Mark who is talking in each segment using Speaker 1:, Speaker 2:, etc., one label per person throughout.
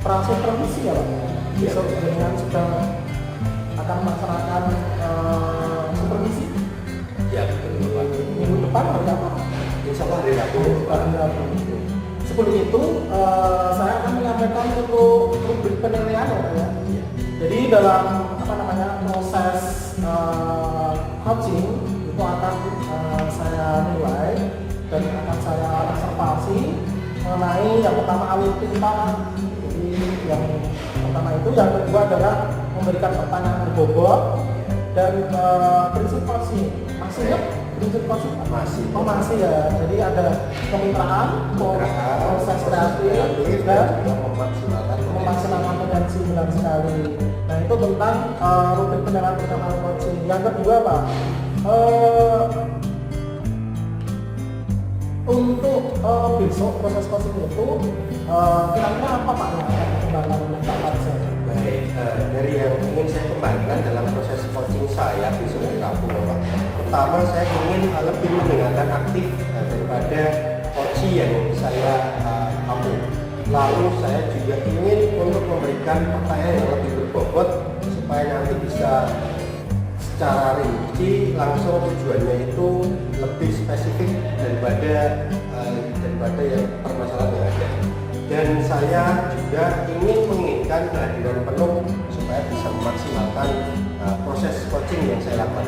Speaker 1: prasupervisi ya Pak. Besok dengan sudah akan melaksanakan supervisi.
Speaker 2: Ya, betul Pak.
Speaker 1: Minggu depan atau apa?
Speaker 2: Insya Allah hari Rabu.
Speaker 1: Sebelum itu saya akan menyampaikan untuk rubrik penilaian ya Pak ya. Jadi dalam proses coaching itu akan saya nilai dan akan saya observasi mengenai yang pertama alur tinta. Jadi yang pertama itu, yang kedua adalah memberikan pertanyaan berbobot dan prinsip coaching. Masih ya? Prinsip coaching
Speaker 2: Masih.
Speaker 1: Oh masih ya. Jadi ada kemitraan, proses kreatif dan memaksimalkan potensi benar sekali. Nah itu tentang rubrik penilaian coaching. Yang kedua Pak, untuk besok proses coaching itu kira-kira apa Pak yang akan dikembangkan oleh Pak Fajar?
Speaker 2: Baik, dari yang ingin saya kembangkan dalam proses coaching saya besok di Rabu Pak. Pertama, saya ingin lebih mendengarkan aktif daripada coaching yang saya ambil. Lalu saya juga ingin untuk memberikan pertanyaan yang lebih berbobot supaya nanti bisa secara rinci langsung tujuannya itu lebih spesifik daripada yang permasalahan yang ada. Dan saya juga menginginkan kehadiran penuh supaya bisa memaksimalkan proses coaching yang saya lakukan.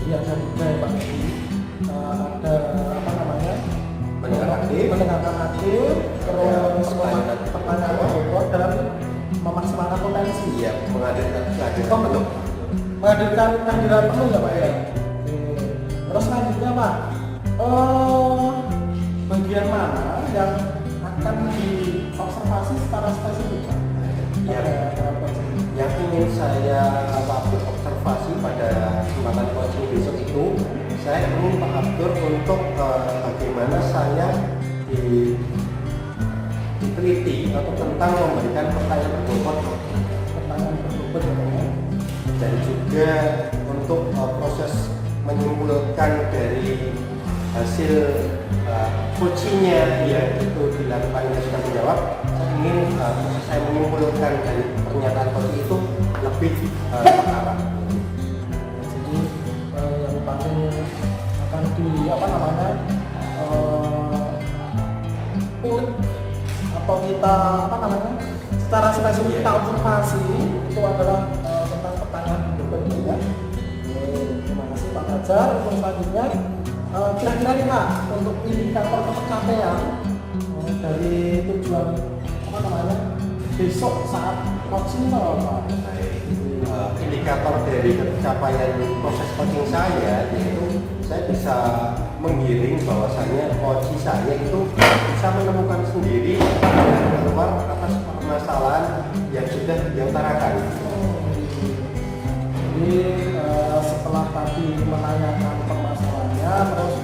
Speaker 1: Ya, dan Pak ada mendengarkan aktif, terus pertanyaan berbobot dan memaksimalkan potensi.
Speaker 2: Iya, menghadirkan penuh.
Speaker 1: Menghadirkan kehadiran penuh ya Pak ya. Terus selanjutnya Pak, bagian mana yang akan diobservasi secara spesifik Pak?
Speaker 2: Yang ingin saya observasi pada kesempatan coaching besok itu, saya ingin Pak Abdur untuk bagaimana saya diteliti atau tentang memberikan pertanyaan berbobot dan juga untuk proses menyimpulkan dari hasil coachingnya yang itu dilakukan yang sudah menjawab. Saya ingin proses saya menyimpulkan dari pernyataan coaching itu lebih terarah.
Speaker 1: Jadi yang paling akan atau kita secara spesifik kita observasi itu adalah tentang pertanyaan berikutnya ya. Terima kasih Pak Fajar. Untuk selanjutnya kira-kira nih Pak, untuk indikator pencapaian dari tujuan besok saat coaching Pak.
Speaker 2: Indikator dari pencapaian proses coaching saya yaitu saya bisa menggiring bahwasannya coaching saya itu bisa menemukan sendiri dan keluar atas permasalahan yang sudah diutarakan.
Speaker 1: Jadi setelah tadi menanyakan permasalahannya, terus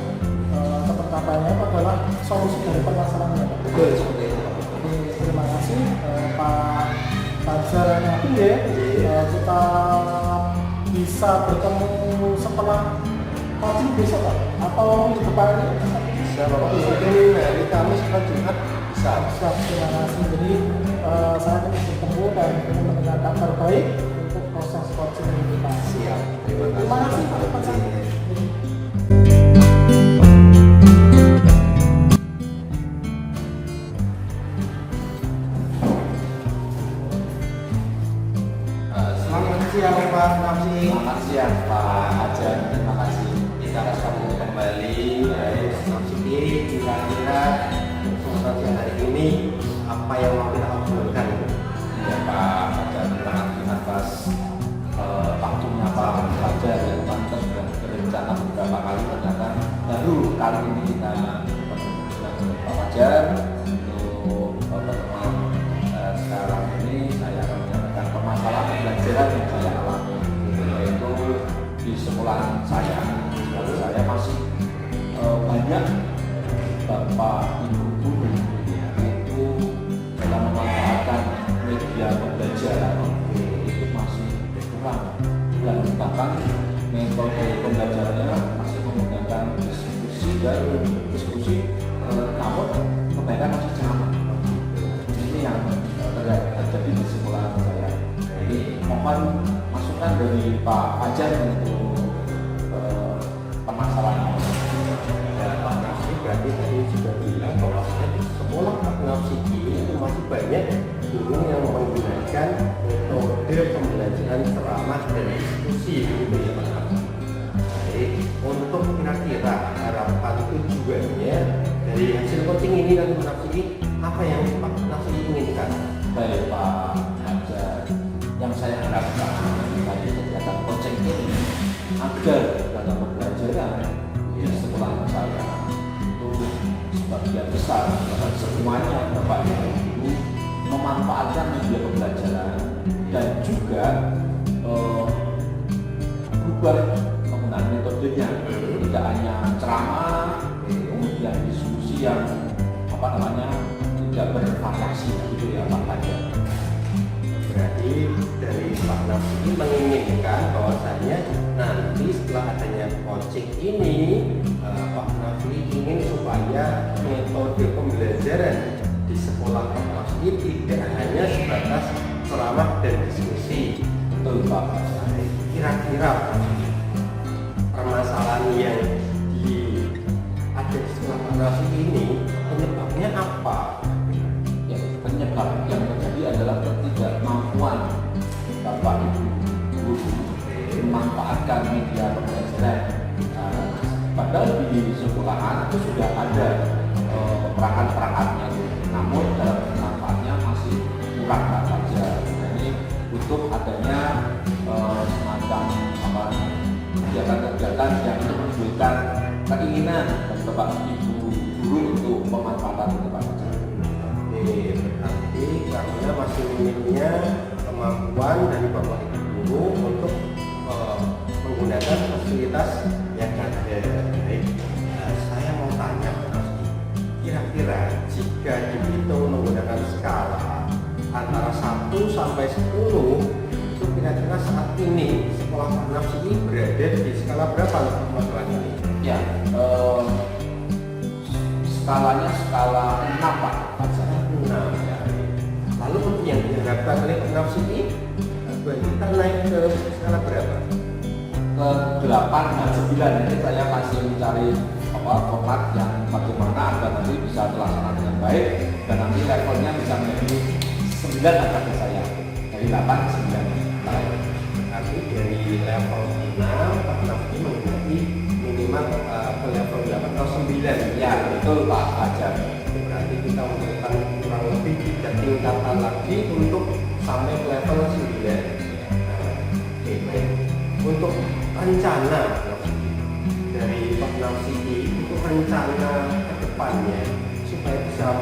Speaker 1: tercapainya itu adalah solusi dari permasalahannya.
Speaker 2: Betul seperti itu.
Speaker 1: Jadi, terima kasih Pak Fajar nanti ya. Kita bisa bertemu setelah coaching besok Pak? Atau minggu depan ini?
Speaker 2: Bisa Bapak, mungkin hari Kamis atau Jumat bisa.
Speaker 1: Terima kasih. Jadi saya akan bertemu dan ingin mendengarkan terbaik untuk proses coaching kita.
Speaker 2: Siap.
Speaker 1: Terima kasih Pak Fajar.
Speaker 2: Selamat siang Pak Nafsi.
Speaker 3: Selamat siang Pak Fajar, terima kasih atas kamu kembali.
Speaker 2: Nafsi, kira-kira untuk hari ini apa yang mau kita obrolkan?
Speaker 3: Ya Pak Fajar, terima kasih atas waktunya Pak Fajar yang kita sudah berencana beberapa kali, ternyata baru kali ini kita bertemu dengan Pak Fajar untuk pertemuan sekarang ini. Saya akan menyampaikan permasalahan pembelajaran yang saya alami, yaitu di sekolah saya masih banyak bapak ibu guru itu dalam memanfaatkan media pembelajaran itu masih kurang, dan bahkan metode pembelajarannya masih menggunakan diskusi namun kebanyakan masih ceramah. Ini yang Pak Fajar untuk permasalahan ini.
Speaker 2: Ya, Pak Nafsi berarti tadi sudah bilang bahwa di sekolah Pak Nafsi itu masih banyak guru yang menggunakan metode pembelajaran ceramah dan diskusi gitu ya Pak Nafsi. Jadi untuk kira-kira harapan tujuannya dari hasil coaching ini nanti Pak Nafsi, apa yang Pak Nafsi inginkan?
Speaker 3: Baik Pak Fajar, yang saya harapkan dari kegiatan coaching ini agar dalam pembelajaran di sekolah saya itu sebagian besar bahkan semuanya Bapak Ibu memanfaatkan media pembelajaran dan juga berubah penggunaan metodenya, tidak hanya ceramah kemudian diskusi yang tidak bervariasi gitu ya Pak Fajar.
Speaker 2: Berarti dari Pak Nafsi menginginkan bahwasanya nanti setelah adanya coaching ini Pak Nafsi ingin supaya metode pembelajaran di sekolah Pak Nafsi tidak hanya sebatas ceramah dan diskusi.
Speaker 3: Betul Pak Fajar.
Speaker 2: Kira-kira permasalahan yang ada di sekolah Pak Nafsi ini penyebabnya apa?
Speaker 3: Ya, penyebab yang terjadi adalah ketidakmampuan Bapak Ibu guru memanfaatkan media pembelajaran. Padahal di sekolahan itu sudah ada perangkat-perangkatnya, namun dalam manfaatnya masih kurang saja. Jadi butuh adanya semacam kegiatan-kegiatan yang itu menunjukkan keinginan dari Bapak Ibu guru untuk pemanfaatan itu Pak Fajar.
Speaker 2: Berarti karena masih minimnya kemampuan dari Bapak Ibu guru untuk menggunakan fasilitas yang ada. Baik, saya mau tanya Pak Nafsi, kira-kira jika dihitung menggunakan skala antara 1 sampai 10, itu kira-kira saat ini sekolah Pak Nafsi ini berada di skala berapa untuk masalah ini?
Speaker 3: Ya, skalanya skala 6 Pak Fajar.
Speaker 2: Nah, ya. Lalu untuk yang diharapkan oleh Pak Nafsi ini, kita naik ke skala berapa?
Speaker 3: Ke 8 dan 9 ini saya masih mencari format yang bagaimana agar nanti bisa terlaksana dengan baik dan nanti levelnya bisa menjadi 9 agar saya dari 8 ke 9.
Speaker 2: Berarti dari level 6 Pak Nafsi menjadi minimal ke level 8 atau 9.
Speaker 3: Ya betul Pak Fajar.
Speaker 2: Berarti kita membutuhkan kurang lebih 3 tingkatan lagi untuk sampai ke level 9. Oke, baik. Untuk rencana dari Pak Nafsi itu rencana ke depannya supaya bisa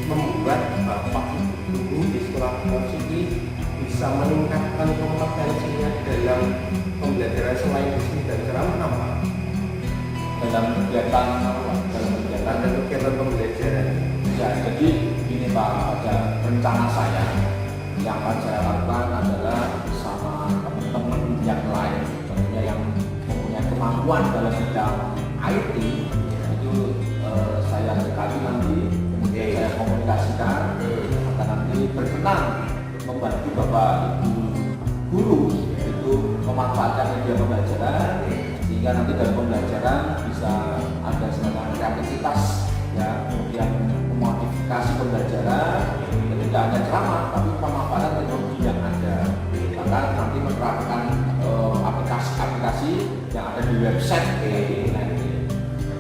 Speaker 2: membuat Bapak Ibu guru di sekolah Pak Nafsi bisa meningkatkan kompetensinya dalam pembelajaran selain diskusi dan ceramah apa?
Speaker 3: Dalam kegiatan
Speaker 2: pembelajaran.
Speaker 3: Ya, jadi ini Pak Fajar, rencana saya yang akan saya lakukan adalah bersama teman-teman yang lain, tentunya yang mempunyai kemampuan dalam bidang IT itu saya dekati nanti, kemudian saya komunikasikan akan nanti berkenan membantu Bapak Ibu guru itu memanfaatkan media pembelajaran sehingga nanti dalam pembelajaran bisa ada semacam kreativitas ya, kemudian memodifikasi pembelajaran tidak hanya ceramah tapi pemanfaatan teknologi yang ada, bahkan nanti menerapkan aplikasi-aplikasi yang ada di website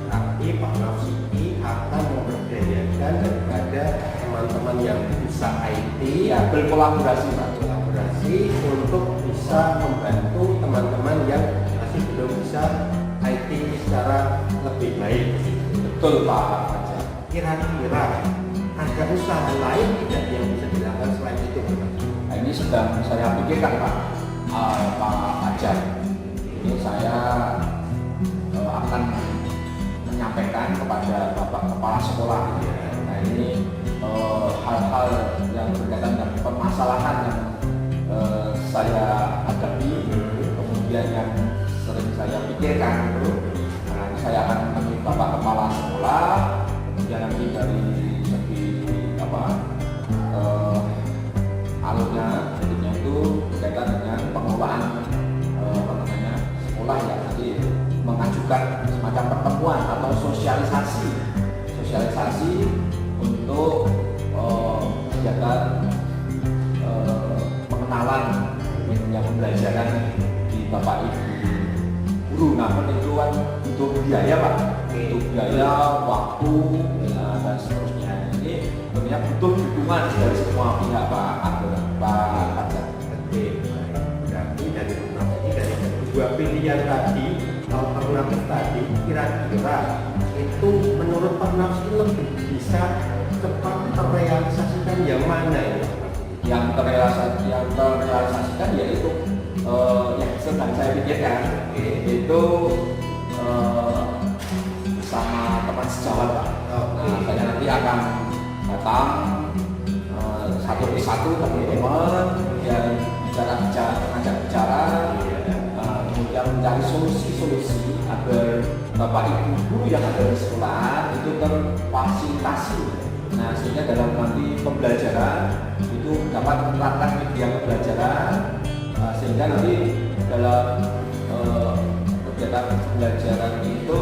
Speaker 2: Tapi Pak Nafsi akan memberdayakan daripada teman-teman yang bisa IT
Speaker 3: ya, berkolaborasi
Speaker 2: untuk bisa membantu teman-teman yang masih belum bisa IT secara lebih baik.
Speaker 3: Betul Pak Fajar.
Speaker 2: Kira-kira ada usaha lain tidak yang bisa dilakukan selain itu?
Speaker 3: Nah, ini sedang saya pikirkan Pak Fajar. Ini saya akan menyampaikan kepada Bapak Kepala Sekolah. Nah ini hal-hal yang berkaitan dengan permasalahan yang saya hadapi, kemudian yang sering saya pikirkan itu. Nah, saya akan menemui Bapak Kepala Sekolah, kemudian nanti dari segi alurnya, jadinya itu berkaitan dengan pengelolaan juga semacam pertemuan atau sosialisasi untuk kegiatan pengenalan yang pembelajaran di Bapak Ibu guru. Namun itu kan butuh biaya Pak, butuh biaya, waktu, dan seterusnya. Ini tentunya butuh dukungan dari semua pihak Pak Fajar.
Speaker 2: Oke, berarti dari dua pilihan tadi, alternatif tadi, kira-kira itu menurut Pak Nafsi lebih bisa cepat terrealisasikan yang mana ya?
Speaker 3: Yang terrealisasikan yaitu yang sedang saya pikirkan, yaitu bersama teman sejawat Pak. Nah, saya nanti akan datang satu persatu teman-teman yang ngajak bicara, kemudian mencari solusi agar Bapak Ibu guru yang ada di sekolah itu terfasilitasi. Nah, sehingga dalam nanti pembelajaran itu dapat menerapkan media pembelajaran, sehingga nanti dalam kegiatan pembelajaran itu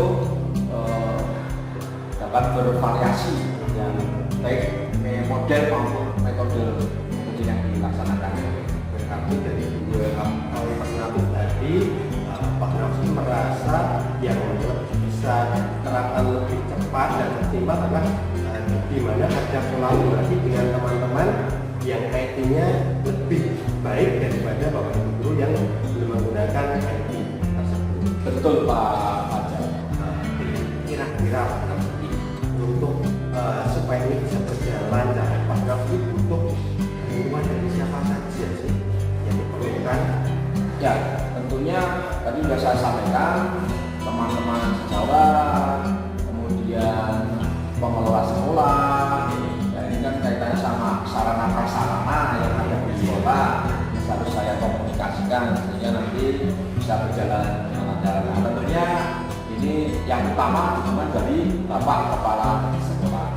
Speaker 3: dapat bervariasi yang baik model maupun metode yang dilaksanakan.
Speaker 2: Berarti dari dua alternatif tadi, Pak Nafsi merasa yang bisa terapkan lebih cepat dan maksimal adalah di mana ada kolaborasi dengan teman-teman yang IT-nya lebih baik daripada Bapak Ibu guru yang belum menggunakan IT tersebut.
Speaker 3: Betul Pak Fajar.
Speaker 2: Kira-kira Pak Nafsi untuk supaya ini bisa berjalan, Pak Nafsi butuh dukungan dari siapa saja sih yang diperlukan?
Speaker 3: Ya, tentunya tadi sudah saya sampaikan, teman-teman sejawat, kemudian pengelola sekolah. Ya, ini kan kaitannya sama sarana prasarana yang ada di sekolah, harus saya komunikasikan sehingga nanti bisa berjalan lancar. Nah, tentunya ini yang utama dukungan dari Bapak Kepala Sekolah.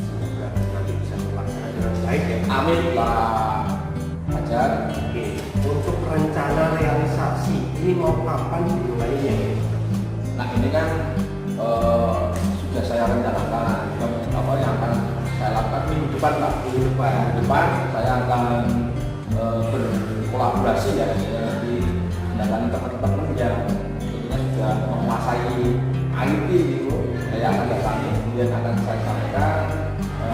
Speaker 2: Semoga nanti bisa terlaksana dengan baik ya.
Speaker 3: Amin Pak Fajar.
Speaker 2: Oke, untuk rencana realisasi ini mau kapan dimulainya?
Speaker 3: Nah ini kan sudah saya rencanakan apa yang akan saya lakukan minggu depan Pak. Minggu depan saya akan berkolaborasi ya nanti dengan teman-teman yang tentunya sudah menguasai IT gitu. Saya akan datangi kemudian akan saya sampaikan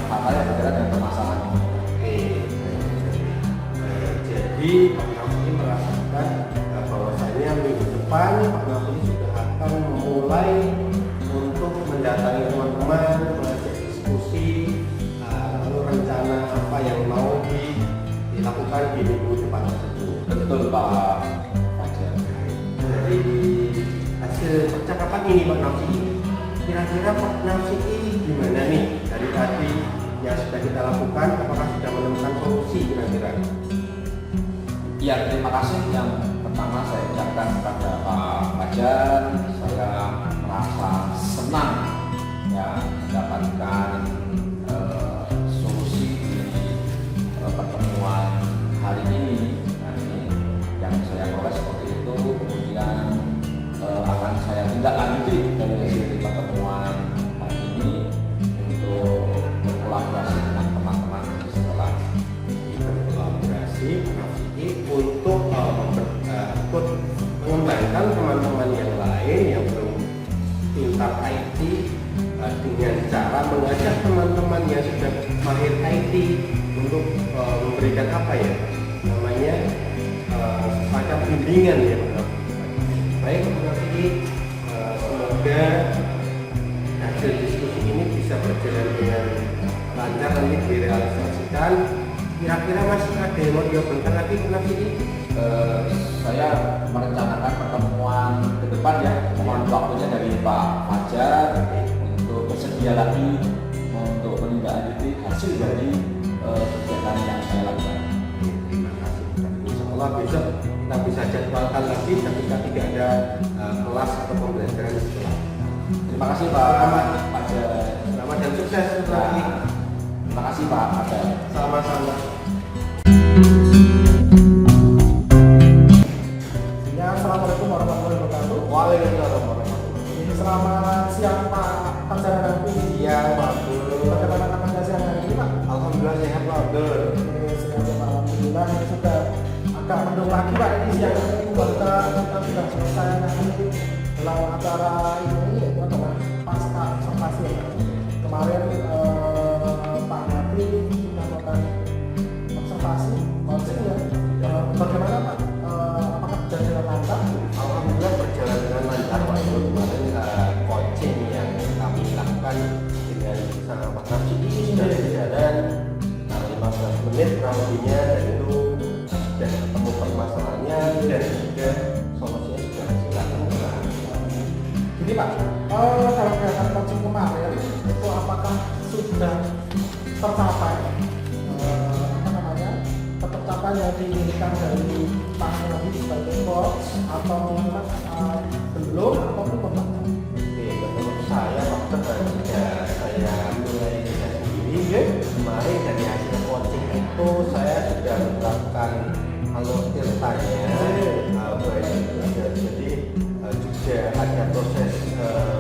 Speaker 3: hal-hal yang berkaitan dengan permasalahan ini.
Speaker 2: Oke, jadi Pak Nafsi merasakan bahwasanya minggu depan Pak Nafsi sudah akan memulai untuk mendatangi teman-teman, mengajak diskusi, lalu rencana apa yang mau dilakukan di minggu depan tersebut.
Speaker 3: Betul Pak Fajar.
Speaker 2: Dari hasil percakapan ini Pak Nafsi, kira-kira Pak Nafsi ini gimana nih dari tadi yang sudah kita lakukan, apakah sudah menemukan solusi kira-kira?
Speaker 3: Ya, terima kasih. Yang pertama saya ucapkan kepada Pak Fajar, saya merasa senang ya mendapatkan solusi di pertemuan hari ini. Nah, ini yang saya peroleh seperti itu, kemudian akan saya tindak lanjuti dari hasil pertemuan hari ini untuk berkolaborasi dengan teman-teman di sekolah.
Speaker 2: Berkolaborasi untuk ikut mengembangkan teman-teman yang lain yang belum pintar IT dengan cara mengajak teman-teman yang sudah mahir IT untuk memberikan apa ya namanya semacam bimbingan ya Pak. Baik berarti semoga hasil diskusi ini bisa berjalan dengan lancar nanti direalisasikan. Kira-kira masih ada yang mau diobrolkan lagi Pak ini?
Speaker 3: Saya merencanakan pertemuan ke depan ya, mohon waktunya dari Pak Fajar untuk bersedia lagi untuk menindaklanjuti hasil dari kegiatan yang saya lakukan.
Speaker 2: Terima kasih. Insya Allah besok kita bisa jadwalkan lagi ketika tidak ada kelas atau pembelajaran di sekolah.
Speaker 3: Terima kasih Pak Fajar.
Speaker 2: Selamat dan sukses lagi.
Speaker 3: Terima kasih Pak Fajar.
Speaker 2: Sama-sama.
Speaker 1: Ya, assalamualaikum warahmatullahi wabarakatuh.
Speaker 2: Waalaikumsalam warahmatullahi
Speaker 1: Jadi selamat siang Pak Fajar Nabi.
Speaker 2: Iya, Pak Abdul.
Speaker 1: Bagaimana kabarnya siang hari ini Pak?
Speaker 2: Alhamdulillah sehat Pak Abdul.
Speaker 1: Sehat Pak, alhamdulillah. Ini sudah agak mendung lagi Pak, ini siang ini kita sudah selesai nanti dalam acara ini yaitu adalah pasca observasi ya Pak. Kemarin Pak Nabi sudah melakukan observasi coaching ya. Bagaimana Pak? Apakah berjalan dengan lancar?
Speaker 2: Alhamdulillah berjalan dengan lancar Pak Abdul. Kemarin coaching yang kami lakukan dengan bersama Pak Nabi sudah berjalan 15 menit kurang lebihnya, dan itu sudah ketemu permasalahannya dan juga solusinya sudah kita temukan.
Speaker 1: Jadi Pak, dalam kegiatan coaching kemarin itu apakah sudah tercapai tercapai yang diinginkan dari Pak Nabi sebagai coach atau memang belum atau belum?
Speaker 2: Oke, menurut saya waktu ketika saya mulai riset sendiri kemarin dari hasil coaching itu saya sudah melakukan alur tanya jadi juga ada proses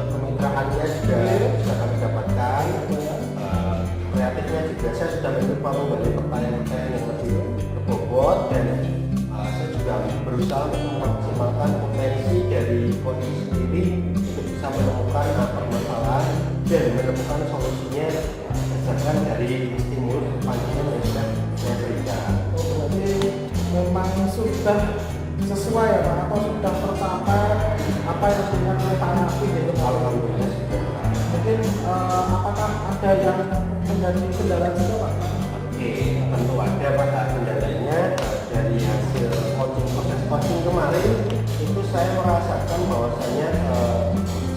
Speaker 2: kemitraannya sudah kami dapatkan, kreatifnya juga saya sudah mencoba memberi pertanyaan-pertanyaan yang lebih berbobot, dan saya juga berusaha untuk memaksimalkan potensi dari coaching sendiri untuk bisa menemukan permasalahan dan menemukan solusinya berdasarkan dari stimulus kepanjangan yang sudah saya berikan.
Speaker 1: Berarti memang sudah sesuai ya Pak, atau sudah tercapai apa yang diinginkan oleh Pak Nabi gitu?
Speaker 2: Alhamdulillah sudah.
Speaker 1: Mungkin apakah ada yang menjadi kendala juga Pak?
Speaker 2: Oke, tentu ada pada kendalanya. Dari hasil proses coaching kemarin itu saya merasakan bahwasanya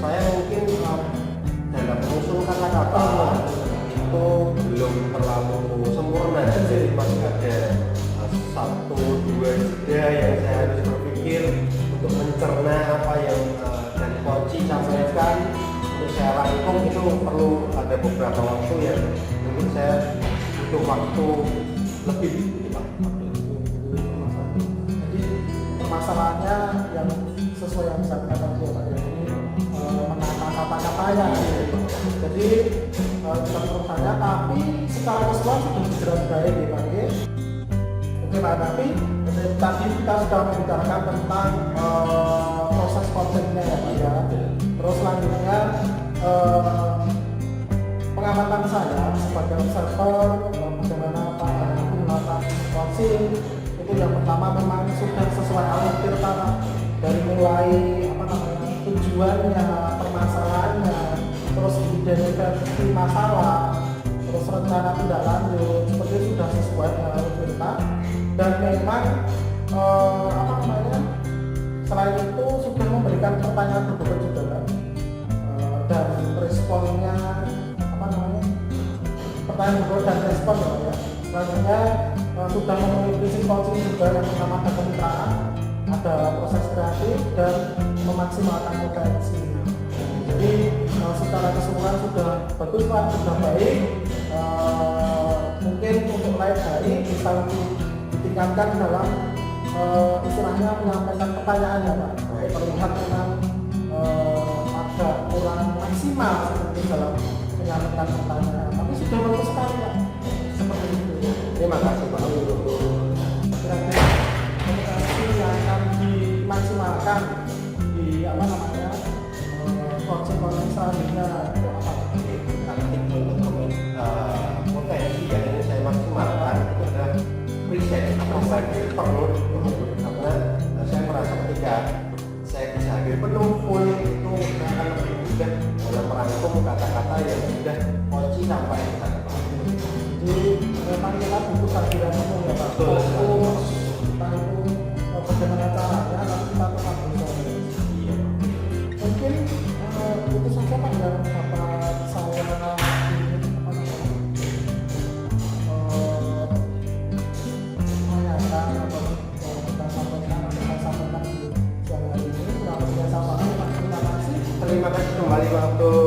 Speaker 2: saya mungkin dalam menyusun kata-kata itu belum terlalu sempurna, jadi masih ada 1-2 jeda yang saya harus berpikir untuk mencerna apa yang dari coach sampaikan. Untuk saya rangkum itu perlu ada beberapa waktu yang mungkin saya butuh waktu lebih Pak.
Speaker 1: Jadi permasalahannya yang sesuai yang disampaikan Pak, jadi menata kata-katanya. Jadi kita bertanya, tapi secara keseluruhan sudah berjalan baik ya Pak. Oke Pak, tapi tadi kita sudah membicarakan tentang proses coachingnya ya Pak ya. Terus selanjutnya pengamatan saya sebagai observer bagaimana Pak Nabi melakukan coaching itu yang pertama memang sudah sesuai alur tirta dari mulai tujuannya, permasalahannya, terus identifikasi masalah, terus rencana tindak lanjut seperti itu sudah sesuai dengan alur tirta, dan memang selain itu sudah memberikan pertanyaan berbobot juga kan, dan responnya pertanyaan berbobot dan respon ya. Selanjutnya sudah memenuhi prinsip coaching juga yang pertama ada kemitraan, ada proses kreatif, dan memaksimalkan potensi. Jadi secara keseluruhan sudah bagus Pak, sudah baik. Mungkin untuk lain hari bisa lebih ditingkatkan dalam istilahnya menyampaikan pertanyaan ya Pak. Terlihat memang agak kurang maksimal seperti dalam menyampaikan pertanyaan, tapi sudah bagus sekali Pak. Seperti itu.
Speaker 2: Terima kasih Pak.
Speaker 1: Kira-kira komunikasi yang akan dimaksimalkan di coaching selanjutnya itu apa?
Speaker 2: Taktik untuk potensi yang ingin saya maksimalkan itu adalah riset atau hadir penuh, karena saya merasa ketika saya bisa hadir penuh full itu akan lebih mudah dalam merangkum kata-kata yang sudah coaching sampaikan.
Speaker 1: Jadi memang kita butuh kehadiran penuh ya Pak.
Speaker 2: Betul.
Speaker 1: Fokus kita itu bagaimana caranya, tapi kita tetap bersama.
Speaker 2: Iya.
Speaker 1: Mungkin itu saja Pak yang dapat saya tanyakan atau kita sampaikan di siang hari ini. Kurang lebih saya sampaikan Pak. Terima kasih.
Speaker 2: Terima kasih kembali Pak Abdul.